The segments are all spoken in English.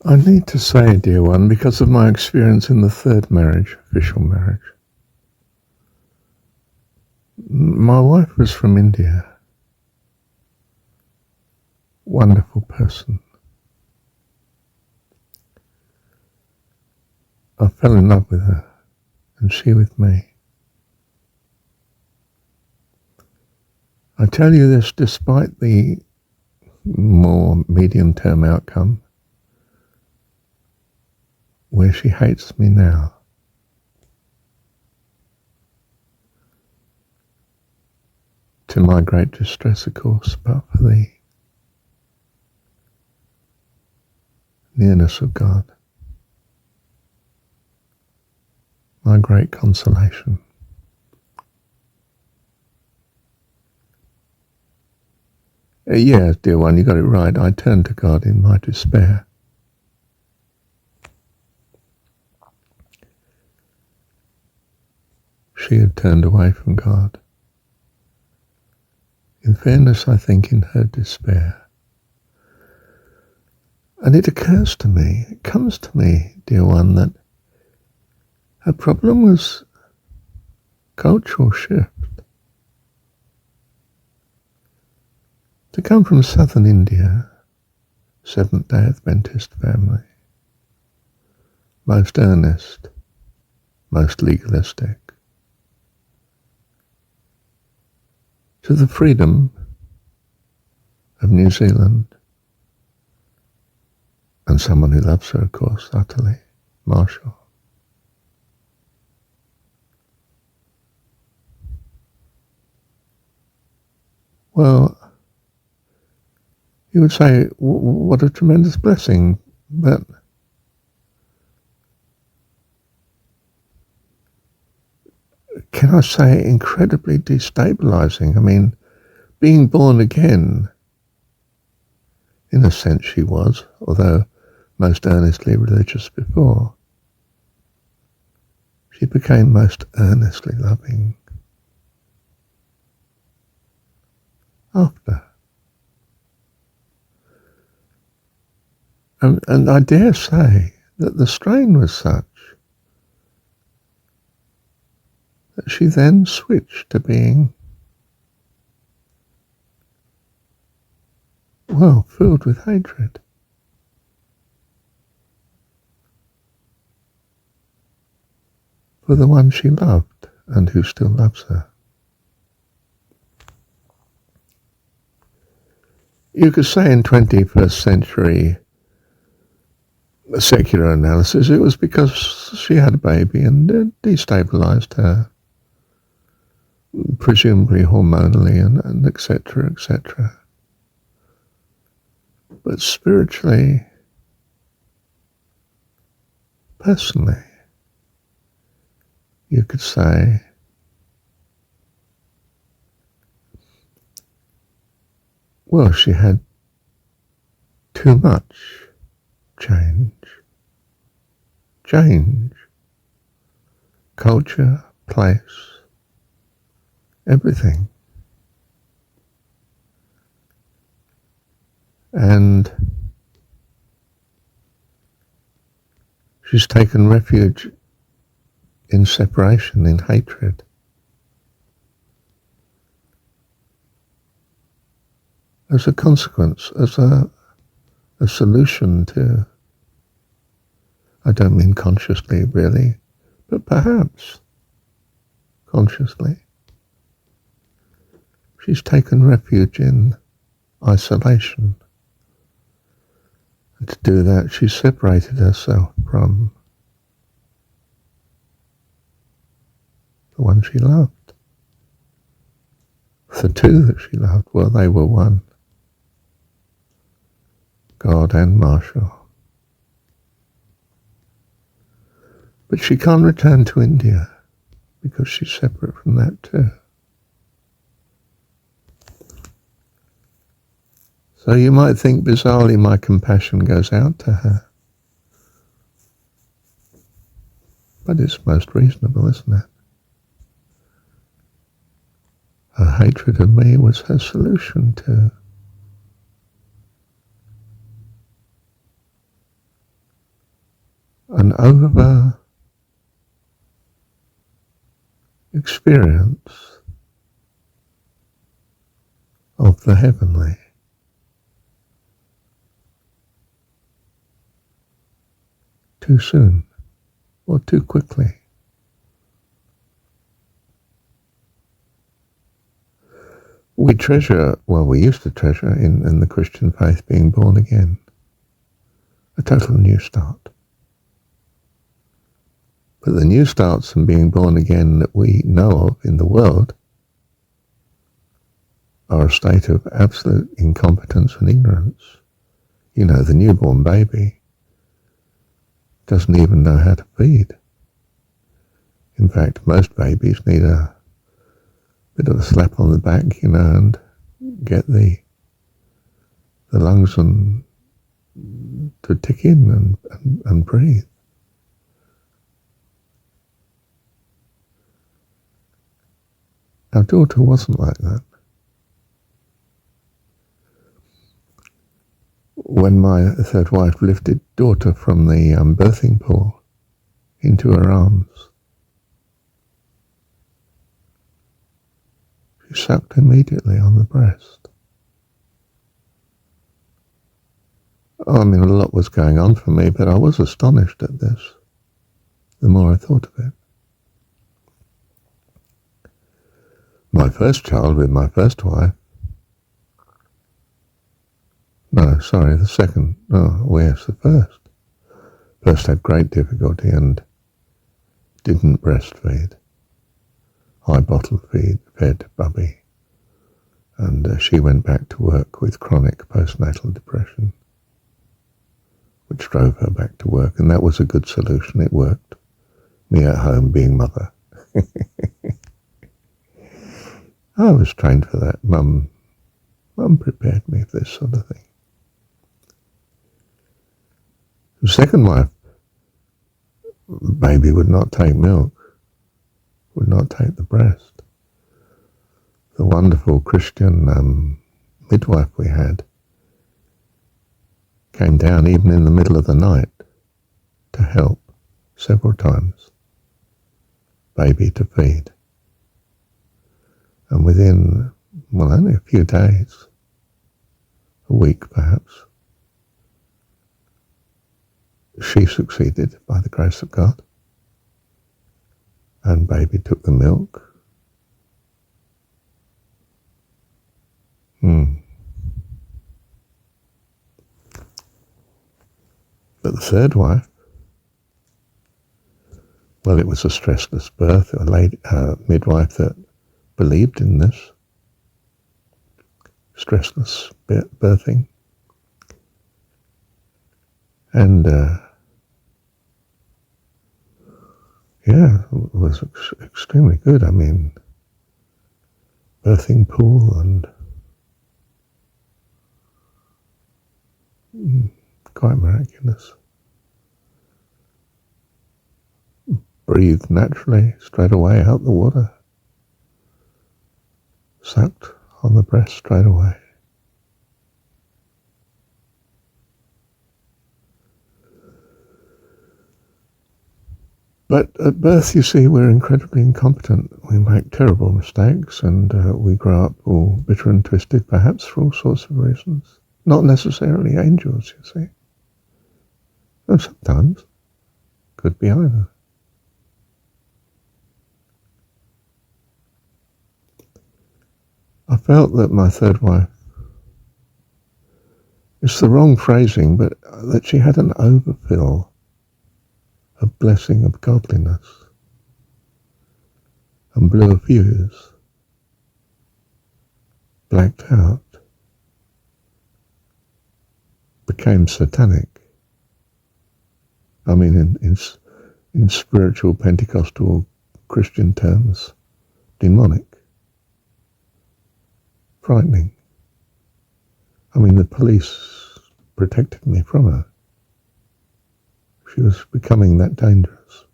I need to say, dear one, because of my experience in the third marriage, official marriage, my wife was from India. Wonderful person. I fell in love with her, and she with me. I tell you this despite the more medium-term outcome, where she hates me now. To my great distress, of course, but for the nearness of God, my great consolation. Yes, dear one, you got it right. I turned to God in my despair. She had turned away from God. In fairness, I think in her despair. And it occurs to me, it comes to me, dear one, that her problem was cultural shift. To come from southern India, Seventh-day Adventist family, most earnest, most legalistic, to the freedom of New Zealand, and someone who loves her, of course, utterly, Marshall. Well, you would say, what a tremendous blessing, but can I say incredibly destabilizing? I mean, being born again, in a sense she was, although most earnestly religious before, she became most earnestly loving after. And I dare say that the strain was such that she then switched to being, well, filled with hatred. For the one she loved and who still loves her. You could say in 21st century secular analysis, it was because she had a baby and it destabilized her, presumably hormonally and et cetera, et cetera. But spiritually, personally, you could say well, she had too much change. Culture, place, everything. And she's taken refuge in separation, in hatred. As a consequence, as a solution to, I don't mean consciously really, but perhaps consciously, she's taken refuge in isolation. And to do that, she separated herself from the one she loved. The two that she loved, well, they were one. God and Marshall. But she can't return to India because she's separate from that too. So you might think bizarrely my compassion goes out to her. But it's most reasonable, isn't it? Her hatred of me was her solution to an over experience of the heavenly. Too soon or too quickly. We treasure, well, we used to treasure in the Christian faith being born again. A total new start. But the new starts and being born again that we know of in the world are a state of absolute incompetence and ignorance. You know, the newborn baby doesn't even know how to feed. In fact, most babies need a bit of a slap on the back, you know, and get the lungs and to tick in and breathe. Our daughter wasn't like that. When my third wife lifted daughter from the birthing pool into her arms, she sucked immediately on the breast. I mean, a lot was going on for me, but I was astonished at this, the more I thought of it. My first child with my first wife, no, sorry, the second, oh, yes, the first. First had great difficulty and didn't breastfeed. I bottle fed Bubby, and she went back to work with chronic postnatal depression, which drove her back to work, and that was a good solution. It worked. Me at home being mother. I was trained for that. Mum prepared me for this sort of thing. The second wife, baby would not take milk, would not take the breast. The wonderful Christian midwife we had came down even in the middle of the night to help several times, baby to feed. And within, well, only a few days, a week perhaps, she succeeded by the grace of God, and baby took the milk. But the third wife, well, it was a stressless birth, a midwife that believed in this, stressless birthing. And yeah, it was extremely good. I mean, birthing pool and quite miraculous. Breathed naturally, straight away out the water. Sucked on the breast straight away. But at birth, you see, we're incredibly incompetent. We make terrible mistakes, and we grow up all bitter and twisted, perhaps for all sorts of reasons. Not necessarily angels, you see. And sometimes, could be either. I felt that my third wife, it's the wrong phrasing, but that she had an overfill of blessing of godliness and blew a fuse, blacked out, became satanic. I mean, in spiritual Pentecostal Christian terms, demonic, frightening. I mean, the police protected me from her. She was becoming that dangerous.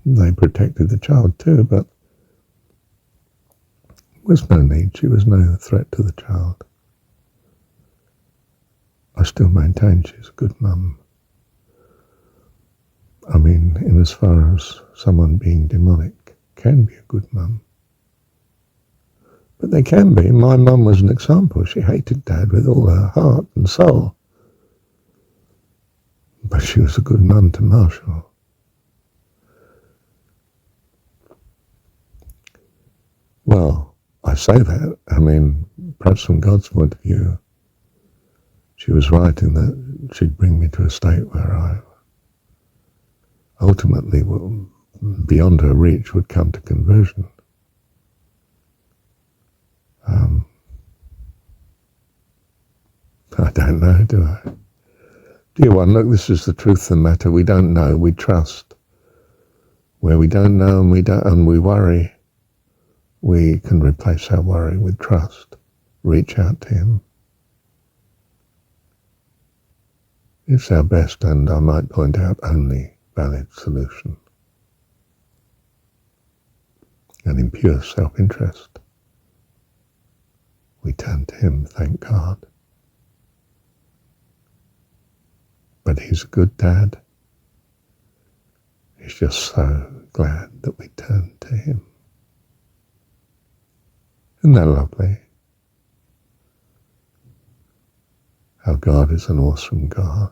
They protected the child too, but there was no need. She was no threat to the child. I still maintain she's a good mum. I mean, in as far as someone being demonic can be a good mum. But they can be. My mum was an example. She hated Dad with all her heart and soul. But she was a good mum to Marshall. Well, I say that, I mean, perhaps from God's point of view, she was right in that she'd bring me to a state where I ultimately, beyond her reach, would come to conversion. I don't know, do I? Dear one, look, this is the truth of the matter. We don't know, we trust. Where we don't know and we worry, we can replace our worry with trust. Reach out to him. It's our best and, I might point out, only valid solution. And in pure self-interest, we turn to him, thank God. But he's a good dad. He's just so glad that we turn to him. Isn't that lovely? Our God is an awesome God.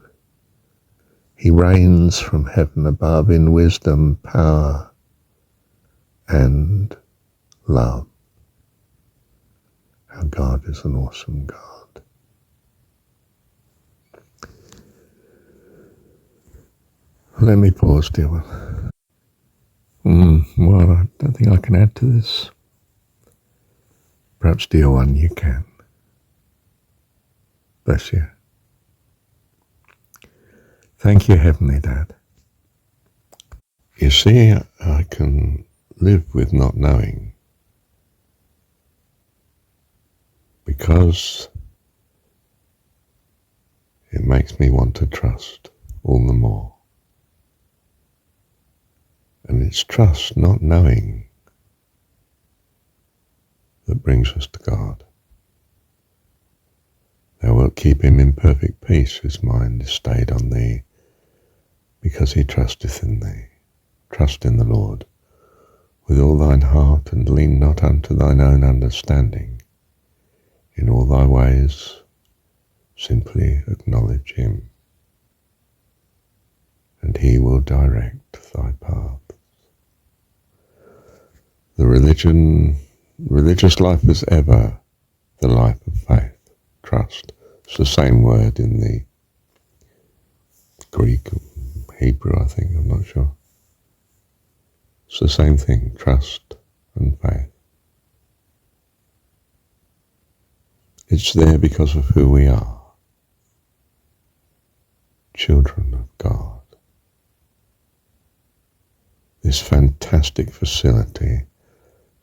He reigns from heaven above in wisdom, power, and love. Our God is an awesome God. Let me pause, dear one. Well, I don't think I can add to this. Perhaps, dear one, you can. Bless you. Thank you, Heavenly Dad. You see, I can live with not knowing because it makes me want to trust all the more. And it's trust, not knowing, that brings us to God. Thou wilt keep him in perfect peace whose mind is stayed on thee, because he trusteth in thee. Trust in the Lord with all thine heart, and lean not unto thine own understanding. In all thy ways simply acknowledge him, and he will direct thy path. The religious life is ever the life of faith, trust. It's the same word in the Greek, Hebrew, I think, I'm not sure. It's the same thing, trust and faith. It's there because of who we are, children of God. This fantastic facility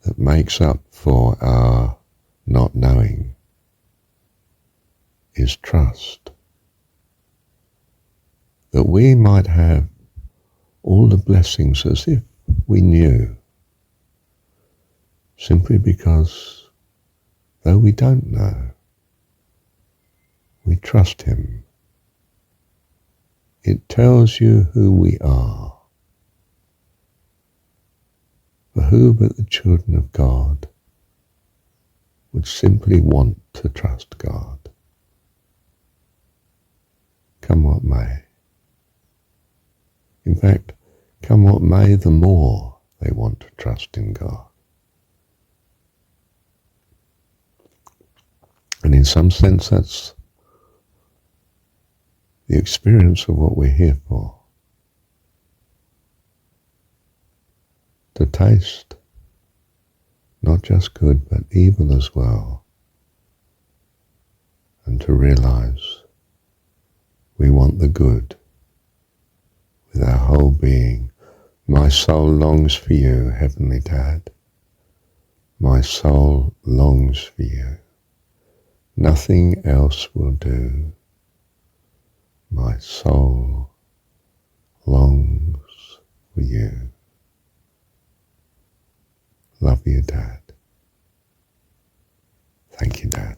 that makes up for our not knowing is trust. That we might have all the blessings as if we knew, simply because, though we don't know, we trust him. It tells you who we are. For who but the children of God would simply want to trust God? Come what may. In fact, come what may, the more they want to trust in God. And in some sense, that's the experience of what we're here for. To taste not just good, but evil as well. And to realize we want the good with our whole being. My soul longs for you, Heavenly Dad. My soul longs for you. Nothing else will do. My soul longs for you. Love you, Dad. Thank you, Dad.